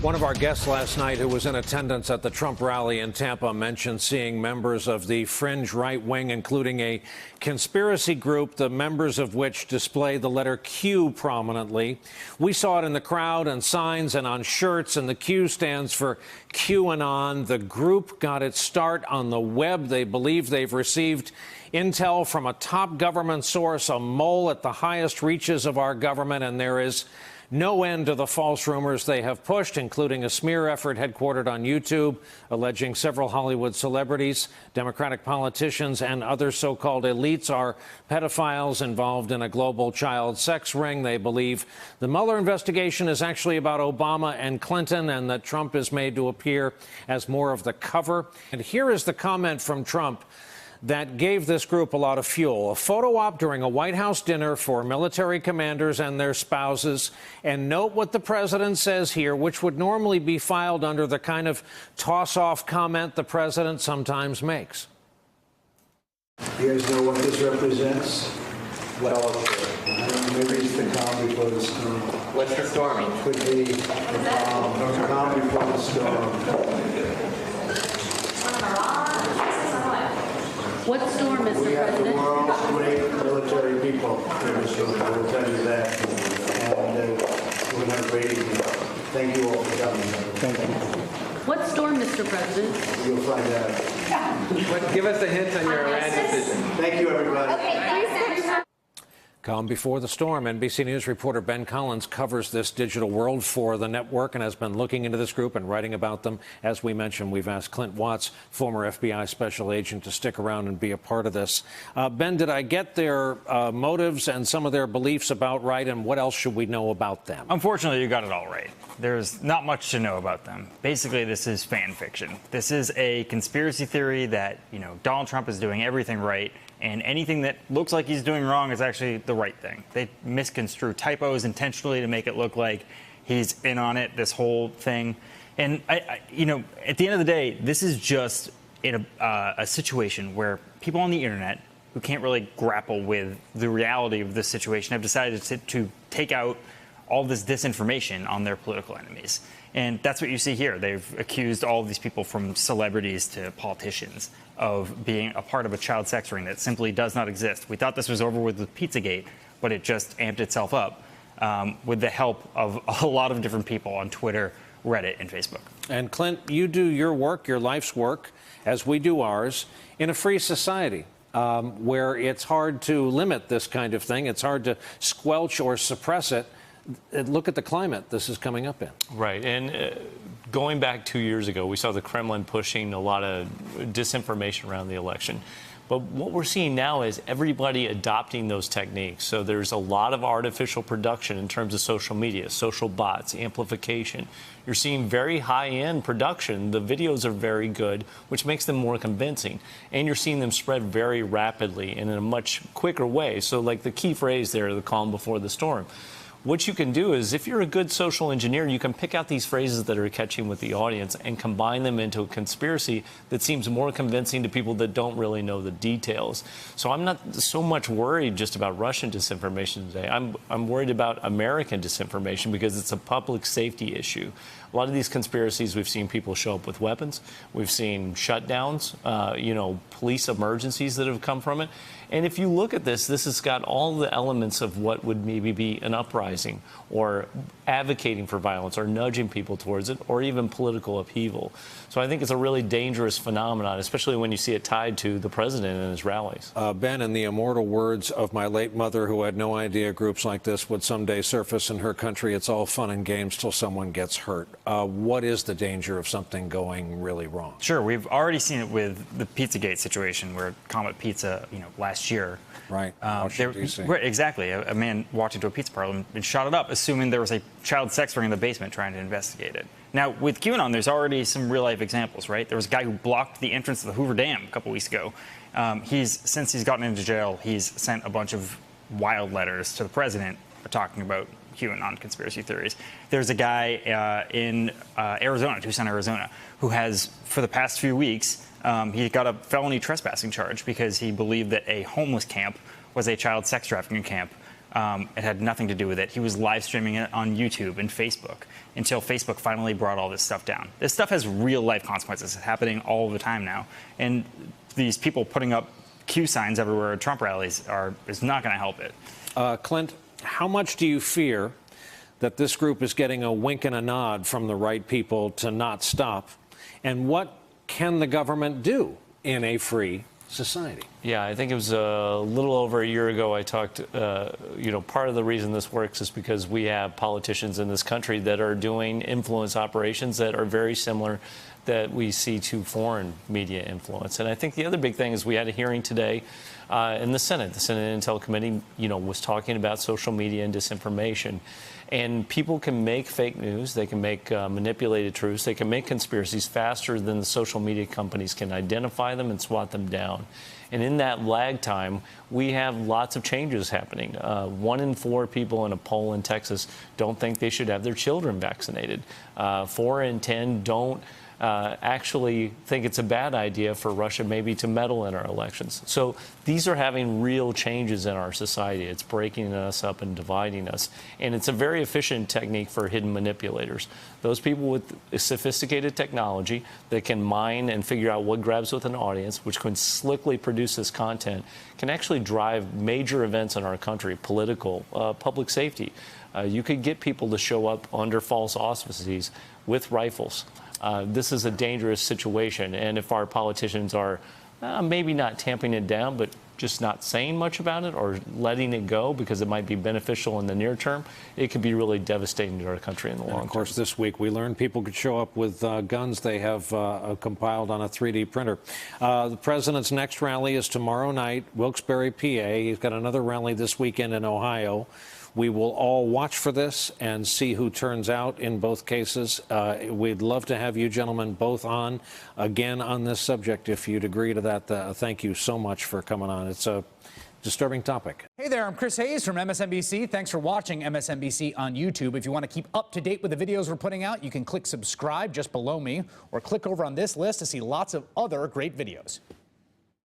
One of our guests last night who was in attendance at the Trump rally in Tampa mentioned seeing members of the fringe right wing, including a conspiracy group, the members of which display the letter Q prominently. We saw it in the crowd and signs and on shirts, and the Q stands for QAnon. The group got its start on the web. They believe they've received intel from a top government source, a mole at the highest reaches of our government, and there is no end to the false rumors they have pushed, including a smear effort headquartered on YouTube, alleging several Hollywood celebrities, Democratic politicians, and other so-called elites are pedophiles involved in a global child sex ring. They believe the Mueller investigation is actually about Obama and Clinton, and that Trump is made to appear as more of the cover. And here is the comment from Trump that gave this group a lot of fuel. A photo op during a White House dinner for military commanders and their spouses. And note what the president says here, which would normally be filed under the kind of toss-off comment the president sometimes makes. You guys know what this represents? Well, maybe it's the calm before the storm. What's the storming? Could be the calm before the storm. What storm, Mr. President? We have the world's great military people in this room. I will tell you that. And we're going to great evening. Thank you all for coming. Thank you. What storm, Mr. President? You'll find out. Give us a hint on your Iran decision. Thank you, everybody. Calm before the storm. NBC News reporter Ben Collins covers this digital world for the network and has been looking into this group and writing about them. As we mentioned, we've asked Clint Watts, former FBI special agent, to stick around and be a part of this. Ben, did I get their motives and some of their beliefs about right, and what else should we know about them? Unfortunately, you got it all right. There's not much to know about them. Basically, this is fan fiction. This is a conspiracy theory that, Donald Trump is doing everything right, and anything that looks like he's doing wrong is actually the right thing. They misconstrue typos intentionally to make it look like he's in on it, this whole thing. And, at the end of the day, this is just in a situation where people on the internet who can't really grapple with the reality of this situation have decided to take out all this disinformation on their political enemies. And that's what you see here. They've accused all of these people, from celebrities to politicians, of being a part of a child sex ring that simply does not exist. We thought this was over with Pizzagate, but it just amped itself up with the help of a lot of different people on Twitter, Reddit, and Facebook. And Clint, you do your work, your life's work, as we do ours, in a free society where it's hard to limit this kind of thing. It's hard to squelch or suppress it. Look at the climate this is coming up in. Right. And going back 2 years ago, we saw the Kremlin pushing a lot of disinformation around the election. But what we're seeing now is everybody adopting those techniques. So there's a lot of artificial production in terms of social media, social bots, amplification. You're seeing very high-end production. The videos are very good, which makes them more convincing. And you're seeing them spread very rapidly and in a much quicker way. So like the key phrase there, the calm before the storm. What you can do is, if you're a good social engineer, you can pick out these phrases that are catching with the audience and combine them into a conspiracy that seems more convincing to people that don't really know the details. So I'm not so much worried just about Russian disinformation today. I'm worried about American disinformation because it's a public safety issue. A lot of these conspiracies, we've seen people show up with weapons. We've seen shutdowns, police emergencies that have come from it. And if you look at this, this has got all the elements of what would maybe be an uprising or advocating for violence or nudging people towards it or even political upheaval. So I think it's a really dangerous phenomenon, especially when you see it tied to the president and his rallies. Ben, in the immortal words of my late mother, who had no idea groups like this would someday surface in her country, it's all fun and games till someone gets hurt. What is the danger of something going really wrong? Sure. We've already seen it with the Pizzagate situation where Comet Pizza, last year. Right. Right, exactly. A man walked into a pizza parlor and shot it up, assuming there was a child sex ring in the basement, trying to investigate it. Now, with QAnon, there's already some real-life examples, right? There was a guy who blocked the entrance to the Hoover Dam a couple weeks ago. Since he's gotten into jail, he's sent a bunch of wild letters to the president talking about QAnon conspiracy theories. There's a guy in Arizona, Tucson, Arizona, who has, for the past few weeks, he got a felony trespassing charge because he believed that a homeless camp was a child sex trafficking camp It had nothing to do with it. He was live streaming it on YouTube and Facebook until Facebook finally brought all this stuff down. This stuff has real life consequences. It's happening all the time now. And these people putting up Q signs everywhere at Trump rallies is not going to help it. Clint, how much do you fear that this group is getting a wink and a nod from the right people to not stop? And what can the government do in a free society? Yeah, I think it was a little over a year ago I talked, part of the reason this works is because we have politicians in this country that are doing influence operations that are very similar that we see to foreign media influence. And I think the other big thing is we had a hearing today in the Senate. The Senate Intel Committee, was talking about social media and disinformation. And people can make fake news, they can make manipulated truths, they can make conspiracies faster than the social media companies can identify them and swat them down. And in that lag time, we have lots of changes happening. 1 in 4 people in a poll in Texas don't think they should have their children vaccinated. 4 in 10 don't actually think it's a bad idea for Russia maybe to meddle in our elections. So these are having real changes in our society. It's breaking us up and dividing us. And it's a very efficient technique for hidden manipulators. Those people with sophisticated technology that can mine and figure out what grabs with an audience, which can slickly produce this content, can actually drive major events in our country, political, public safety. You could get people to show up under false auspices with rifles. This is a dangerous situation, and if our politicians are maybe not tamping it down, but just not saying much about it or letting it go because it might be beneficial in the near term, it could be really devastating to our country in the long term. Of course, this week we learned people could show up with guns they have compiled on a 3D printer. The president's next rally is tomorrow night, Wilkes-Barre, PA. He's got another rally this weekend in Ohio. We will all watch for this and see who turns out in both cases. We'd love to have you gentlemen both on again on this subject if you'd agree to that. Thank you so much for coming on. It's a disturbing topic. Hey there, I'm Chris Hayes from MSNBC. Thanks for watching MSNBC on YouTube. If you want to keep up to date with the videos we're putting out, you can click subscribe just below me or click over on this list to see lots of other great videos.